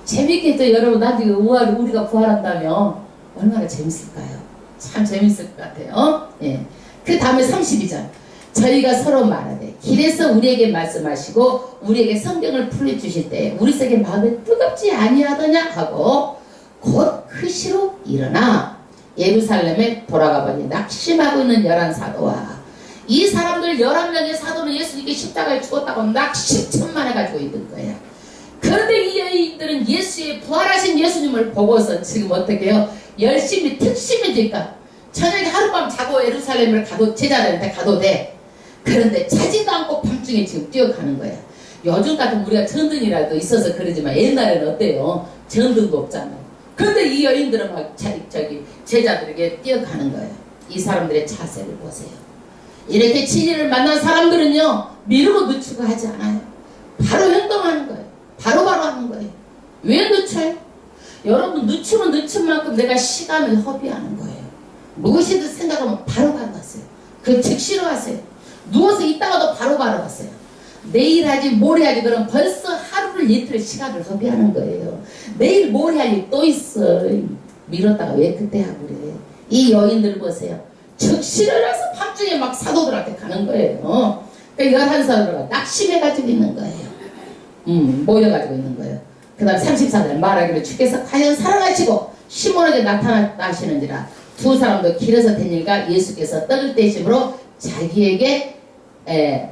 재밌겠죠 여러분. 나중에 우리가 부활한다면 얼마나 재밌을까요? 참 재밌을 것 같아요. 예. 그 다음에 32절, 저희가 서로 말하되 길에서 우리에게 말씀하시고 우리에게 성경을 풀어주실 때 우리 속에 마음에 뜨겁지 아니하더냐 하고 곧 그 시로 일어나 예루살렘에 돌아가 보니 낙심하고 있는 11사도와 이 사람들 11명의 사도는 예수님께 십자가에 죽었다고 낙심천만해가지고 있는 거야. 그런데 이 여인들은 예수의 부활하신 예수님을 보고서 지금 어떻게 해요? 열심히 특심이니까 저녁에 하룻밤 자고 예루살렘을 가도 제자들한테 가도 돼. 그런데 자지도 않고 밤중에 지금 뛰어가는 거야. 요즘 같은 우리가 전등이라도 있어서 그러지만 옛날에는 어때요? 전등도 없잖아요. 그런데 이 여인들은 막 제자들에게 뛰어가는 거예요. 이 사람들의 자세를 보세요. 이렇게 진리를 만난 사람들은요 미루고 늦추고 하지 않아요. 바로 행동하는 거예요. 바로바로 하는 거예요. 왜 늦춰요? 여러분, 늦추면 늦춘 만큼 내가 시간을 허비하는 거예요. 무엇이든 생각하면 바로바로 하세요. 그 즉시로 하세요. 누워서 있다가도 바로바로 하세요. 내일 하지 모레 하지 그럼 벌써 하루를 이틀 시간을 허비하는 거예요. 내일 모레 할 일 또 있어. 미뤘다가 왜 그때 하고 그래. 이 여인들 보세요. 즉시를 해서 밤중에 막 사도들한테 가는 거예요. 그러니까 11사도가 낙심해가지고 있는 거예요. 모여가지고 있는 거예요. 그 다음 34절 말하기를 주께서 과연 사랑하시고 시몬에게 나타나시는지라 두 사람도 길에서 된 일과 예수께서 떡을 떼심으로 자기에게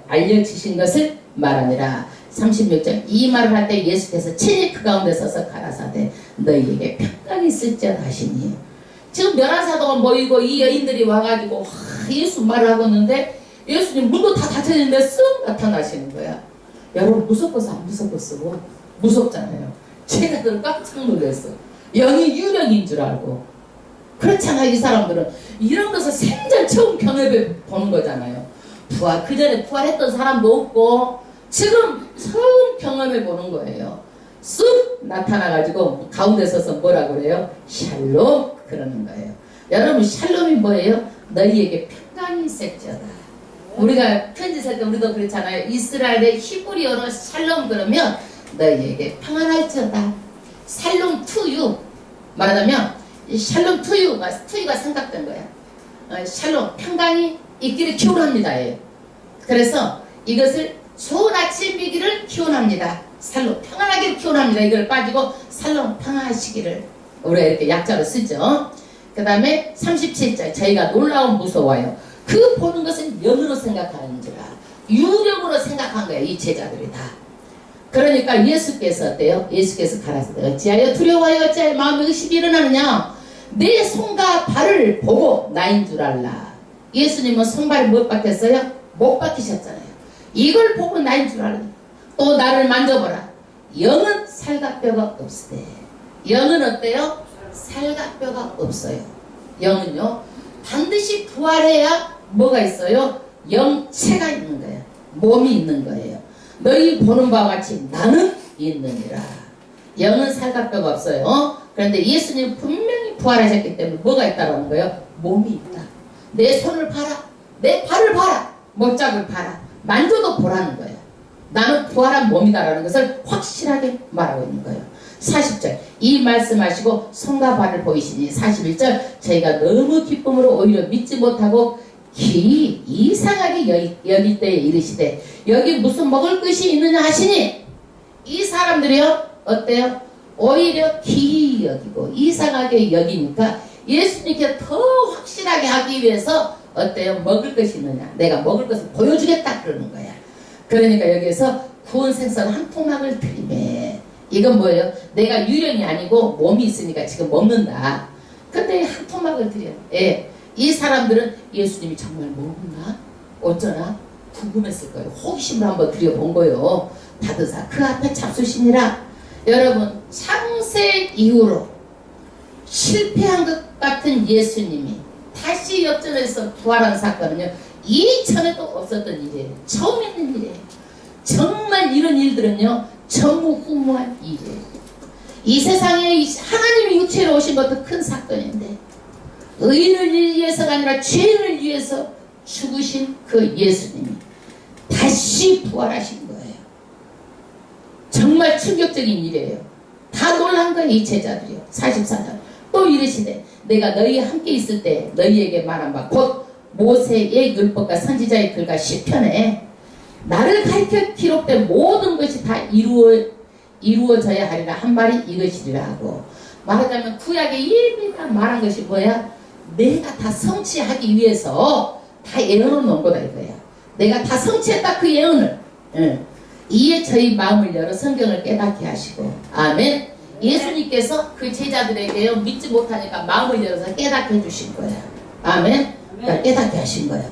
알려주신 것을 말하니라. 36절 이 말을 할 때 예수께서 친히 그 가운데 서서 가라사대 너희에게 평강이 있을지어다 하시니 지금 11사도가 모이고 이 여인들이 와가지고 예수 말을 하고 있는데 예수님 문도 다 닫혀있는데 쓱 나타나시는 거야. 여러분 무섭겠어 안 무섭겠어? 무섭잖아요. 제자들은 깜짝 놀랐어. 영이 유령인 줄 알고. 그렇잖아. 이 사람들은 이런 것을 생전 처음 경험해 보는 거잖아요. 그 전에 부활했던 사람도 없고 지금 처음 경험해 보는 거예요. 쑥 나타나가지고 가운데 서서 뭐라 그래요? 샬롬 그러는 거예요. 여러분 샬롬이 뭐예요? 너희에게 평강이 있을지어다. 우리가 편지 쓸 때 우리도 그렇잖아요. 이스라엘의 히브리어로 샬롬 그러면 너희에게 평안할지어다. 샬롬 투유 말하자면 샬롬 투유가 생각된 거야. 샬롬 평강이 있기를 기원합니다예요. 그래서 이것을 좋은 아침이기를 기원합니다. 샬롬 평안하기를 기원합니다. 이걸 빠지고 샬롬 평안하시기를 우리가 이렇게 약자로 쓰죠. 그 다음에 37절 저희가 놀라운 무서워요. 그 보는 것은 영으로 생각하는지라 유령으로 생각한 거예요. 이 제자들이 다. 그러니까 예수께서 어때요? 예수께서 가라사대 어찌하여 두려워하여 어찌하여 마음에 의심이 일어나느냐. 내 손과 발을 보고 나인 줄 알라. 예수님은 손발을 못 박혔어요? 못 박히셨잖아요. 이걸 보고 나인 줄 알라. 또 나를 만져보라. 영은 살과 뼈가 없으되. 영은 어때요? 살과 뼈가 없어요. 영은요 반드시 부활해야 뭐가 있어요? 영체가 있는 거예요. 몸이 있는 거예요. 너희 보는 바와 같이 나는 있느니라. 영은 살과 뼈가 없어요. 그런데 예수님 분명히 부활하셨기 때문에 뭐가 있다는 거예요? 몸이 있다. 내 손을 봐라. 내 발을 봐라. 못잡을 봐라. 만져도 보라는 거예요. 나는 부활한 몸이다라는 것을 확실하게 말하고 있는 거예요. 40절 이 말씀하시고 손과 발을 보이시니 41절 저희가 너무 기쁨으로 오히려 믿지 못하고 길이 이상하게 여길 때에 이르시되 여기 무슨 먹을 것이 있느냐 하시니 이 사람들이요 어때요? 오히려 길이 여기고 이상하게 여기니까 예수님께 더 확실하게 하기 위해서 어때요? 먹을 것이 있느냐 내가 먹을 것을 보여주겠다 그러는 거야. 그러니까 여기에서 구운 생선 한 토막을 드리매 이건 뭐예요? 내가 유령이 아니고 몸이 있으니까 지금 먹는다. 근데 한 토막을 드려. 예. 이 사람들은 예수님이 정말 먹나? 어쩌나? 궁금했을 거예요. 호기심을 한번 드려본 거예요. 다드사 그 앞에 잡수시니라. 여러분 창세 이후로 실패한 것 같은 예수님이 다시 역전해서 부활한 사건은요. 이전에도 없었던 일이에요. 처음 있는 일이에요. 정말 이런 일들은요. 전무후무한 일이에요. 이 세상에 하나님이 육체로 오신 것도 큰 사건인데 의인을 위해서가 아니라 죄인을 위해서 죽으신 그 예수님이 다시 부활하신 거예요. 정말 충격적인 일이에요. 다 놀란 거예요. 이 제자들이요. 44절 또 이르시되 내가 너희와 함께 있을 때 너희에게 말한 바 곧 모세의 율법과 선지자의 글과 시편에 나를 가리켜 기록된 모든 것이 다 이루어져야 하리라 한 말이 이것이리라 하고 말하자면 구약의 이미 다 말한 것이 뭐야? 내가 다 성취하기 위해서 다 예언을 놓은 거다 이거야. 내가 다 성취했다 그 예언을. 이에 저희 마음을 열어 성경을 깨닫게 하시고 아멘. 예수님께서 그 제자들에게요 믿지 못하니까 마음을 열어서 깨닫게 해주신 거야. 아멘. 그러니까 깨닫게 하신 거야.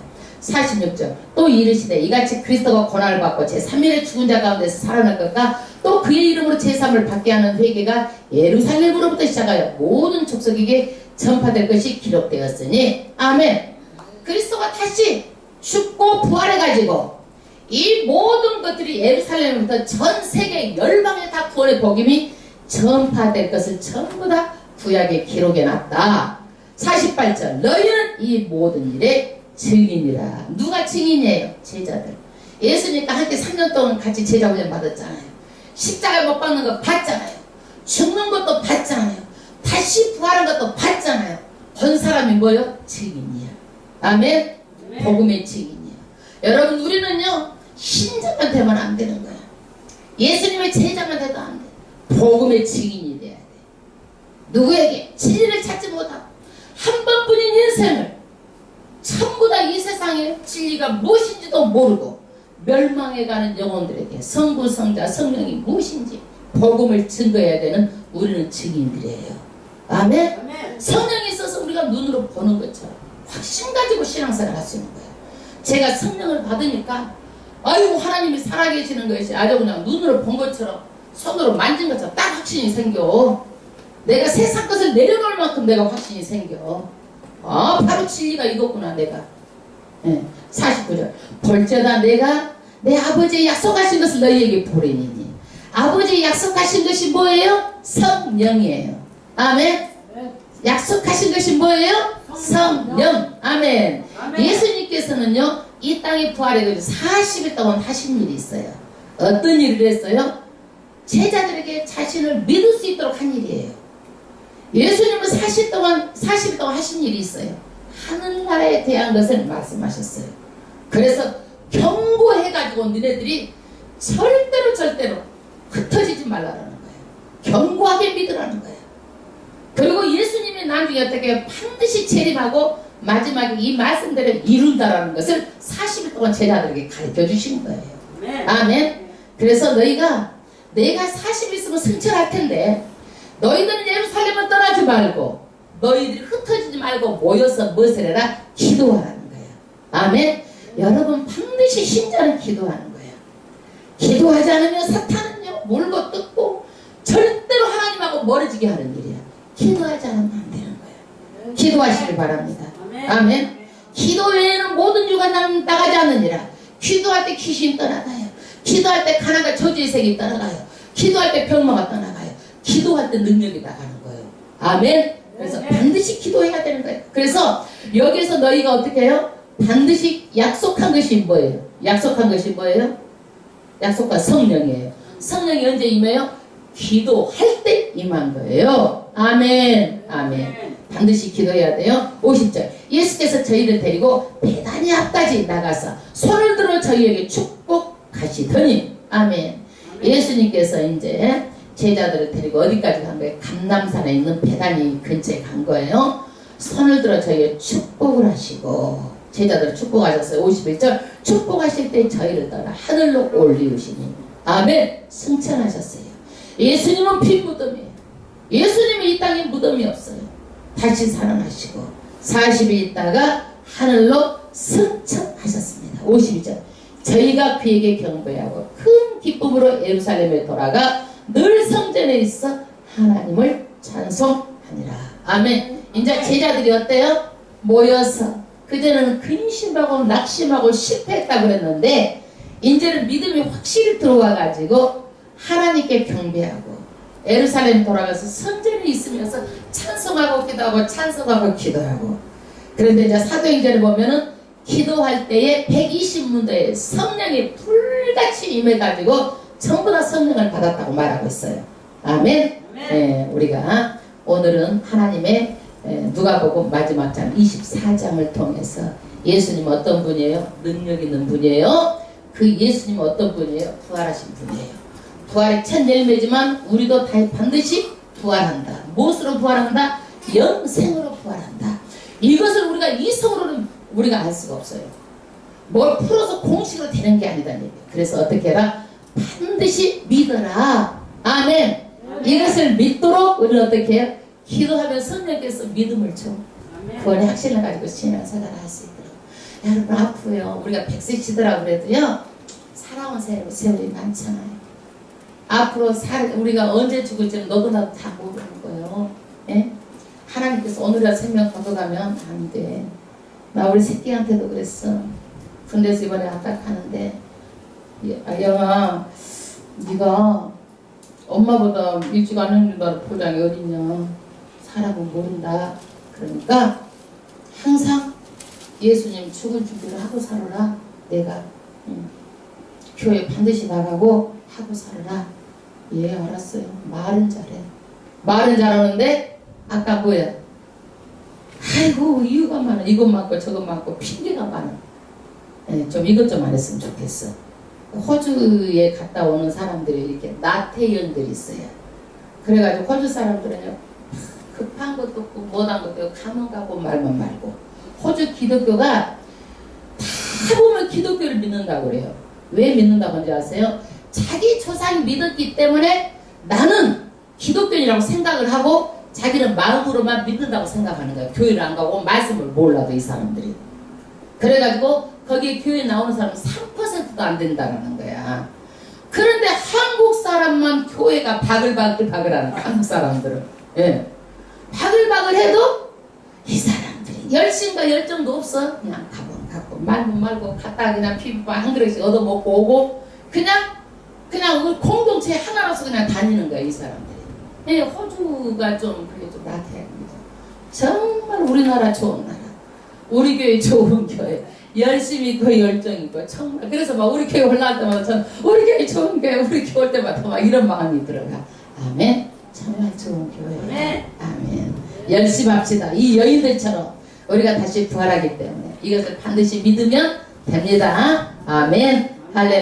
46절 또 이르시되 이같이 그리스도가 고난을 받고 제3일에 죽은 자 가운데서 살아날 것과 또 그의 이름으로 제3을 받게 하는 회개가 예루살렘으로부터 시작하여 모든 족속에게 전파될 것이 기록되었으니 아멘. 그리스도가 다시 죽고 부활해가지고 이 모든 것들이 예루살렘부터 전 세계 열방에 다 구원의 복음이 전파될 것을 전부 다 구약에 기록해놨다. 48절 너희는 이 모든 일에 증인이라. 누가 증인이에요? 제자들. 예수님과 함께 3년 동안 같이 제자훈련 받았잖아요. 십자가 못 박는 거 봤잖아요. 죽는 것도 봤잖아요. 다시 부활한 것도 봤잖아요. 본 사람이 뭐요? 증인이야. 아멘. 복음의 증인이야. 여러분 우리는요 신자만 되면 안 되는 거야. 예수님의 제자만 돼도 안 돼. 복음의 증인이 돼야 돼. 누구에게? 진리를 찾지 못하고 한 번뿐인 인생을 전부 다 이 세상의 진리가 무엇인지도 모르고 멸망해가는 영혼들에게 성부, 성자, 성령이 무엇인지 복음을 증거해야 되는 우리는 증인들이에요. 아멘? 성령이 있어서 우리가 눈으로 보는 것처럼 확신 가지고 신앙생활 할 수 있는 거예요. 제가 성령을 받으니까 아이고 하나님이 살아계시는 것이 아주 그냥 눈으로 본 것처럼 손으로 만진 것처럼 딱 확신이 생겨. 내가 세상 것을 내려놓을 만큼 내가 확신이 생겨. 바로 진리가 이거구나 내가. 49절 볼지어다 내가 내 아버지의 약속하신 것을 너희에게 보리니 아버지의 약속하신 것이 뭐예요? 성령이에요. 아멘. 약속하신 것이 뭐예요? 성령. 아멘. 예수님께서는요 이 땅에 부활해 40일 동안 하신 일이 있어요. 어떤 일을 했어요? 제자들에게 자신을 믿을 수 있도록 한 일이에요. 예수님은 40일 동안 하신 일이 있어요. 하늘나라에 대한 것을 말씀하셨어요. 그래서 경고해가지고 너네들이 절대로 흩어지지 말라는 거예요. 경고하게 믿으라는 거예요. 그리고 예수님이 나중에 어떻게 반드시 재림하고 마지막에 이 말씀대로 이룬다라는 것을 40일 동안 제자들에게 가르쳐 주신 거예요. 아멘. 그래서 너희가 내가 40일 있으면 승천할 텐데 너희들은 예루살렘을 떠나지 말고 너희들이 흩어지지 말고 모여서 무엇을 해라? 기도하라는 거예요. 아멘. 여러분 반드시 신자는 기도하는 거예요. 기도하지 않으면 사탄은요 물고 뜯고 절대로 하나님하고 멀어지게 하는 일이야. 기도하지 않으면 안 되는 거예요. 기도하시길 바랍니다. 아멘. 기도 외에는 모든 유가 나가지 않느니라. 기도할 때 귀신 떠나가요. 기도할 때 가난과 저주의 색이 떠나가요. 기도할 때 병마가 떠나가요. 기도할 때 능력이 나가는 거예요. 아멘. 그래서 반드시 기도해야 되는 거예요. 그래서 여기서 너희가 어떻게 해요? 반드시 약속한 것이 뭐예요? 약속한 것이 뭐예요? 약속한 성령이에요. 성령이 언제 임해요? 기도할 때 임한 거예요. 아멘. 아멘. 반드시 기도해야 돼요. 50절 예수께서 저희를 데리고 베다니 앞까지 나가서 손을 들어 저희에게 축복하시더니 아멘. 예수님께서 이제 제자들을 데리고 어디까지 간 거예요? 감람산에 있는 베다니 근처에 간 거예요. 손을 들어 저희에게 축복을 하시고 제자들을 축복하셨어요. 51절 축복하실 때 저희를 따라 하늘로 올리우시니 아멘. 승천하셨어요. 예수님은 빈 무덤이에요. 예수님이 이 땅에 무덤이 없어요. 다시 살아나시고 40일 있다가 하늘로 승천하셨습니다. 52절 저희가 그에게 경배하고 큰 기쁨으로 예루살렘에 돌아가 늘 성전에 있어 하나님을 찬송하니라. 아멘. 이제 제자들이 어때요? 모여서 그전에는 근심하고 낙심하고 실패했다고 그랬는데 이제는 믿음이 확실히 들어와 가지고 하나님께 경배하고 예루살렘 돌아가서 성전에 있으면서 찬송하고 기도하고 찬송하고 기도하고. 그런데 이제 사도행전에 보면은 기도할 때에 120문도에 성령이 불같이 임해가지고 전부 다 성령을 받았다고 말하고 있어요. 아멘. 네, 우리가 오늘은 하나님의 누가복음 마지막 장 24장을 통해서 예수님 어떤 분이에요? 능력 있는 분이에요. 그 예수님 어떤 분이에요? 부활하신 분이에요. 부활의 첫 열매지만 우리도 반드시 부활한다. 무엇으로 부활한다? 영생으로 부활한다. 이것을 우리가 이성으로는 우리가 알 수가 없어요. 뭘 풀어서 공식으로 되는 게 아니다는 얘기예요. 그래서 어떻게 해라? 반드시 믿어라. 아멘. 이것을 믿도록 우리는 어떻게 해요? 기도하면 성령께서 믿음을 줘. 그거는 확신을 가지고 신앙생활을 할 수 있도록. 여러분 아프요. 우리가 100세 치더라고 그래도요. 살아온 세월이 많잖아요. 앞으로 우리가 언제 죽을지는 너도 나도 다 모르는 거예요. 예? 하나님께서 오늘이라도 생명 걷어가면 안 돼. 나 우리 새끼한테도 그랬어. 군대에서 이번에 압박하는데 영아 네가 엄마보다 일찍 안 해준다는 포장이 어딨냐. 사람은 모른다. 그러니까 항상 예수님 죽을 준비를 하고 살아라. 내가 교회 반드시 나가고 하고 살아라. 예 알았어요. 말은 잘해. 말은 잘하는데 아까 뭐야? 아이고 이유가 많아. 이것 많고 저것 많고 핑계가 많아. 네, 좀 이것 좀 안 했으면 좋겠어. 호주에 갔다 오는 사람들이 이렇게 나태현들이 있어요. 그래가지고 호주 사람들은요 급한 것도 없고 못한 것도 없고 가면 가고 말면 말고. 호주 기독교가 다 보면 기독교를 믿는다고 그래요. 왜 믿는다고 하는지 아세요? 자기 조상이 믿었기 때문에 나는 기독교인이라고 생각을 하고 자기는 마음으로만 믿는다고 생각하는 거야. 교회를 안 가고 말씀을 몰라도 이 사람들이. 그래가지고 거기에 교회 나오는 사람은 3%도 안 된다는 거야. 그런데 한국 사람만 교회가 바글바글 하는 거야. 한국 사람들은. 예. 바글바글 해도 이 사람들이 열심과 열정도 없어. 그냥 가고 말고 말고 갔다 그냥 피부바 한 그릇씩 얻어먹고 오고 그냥 공동체 하나로서 그냥 다니는 거야 이 사람들이. 예, 호주가 좀 그게 좀 나태합니다. 정말 우리나라 좋은 나라, 우리 교회 좋은 교회, 열심히 있고 열정 있고 정말. 그래서 막 우리 교회 올라갈 때마다 전 우리 교회 좋은 교회, 우리 교회 올 때마다 막 이런 마음이 들어가. 아멘. 정말 좋은 교회. 아멘. 열심히 합시다. 이 여인들처럼 우리가 다시 부활하기 때문에 이것을 반드시 믿으면 됩니다. 아멘. 할렐루야.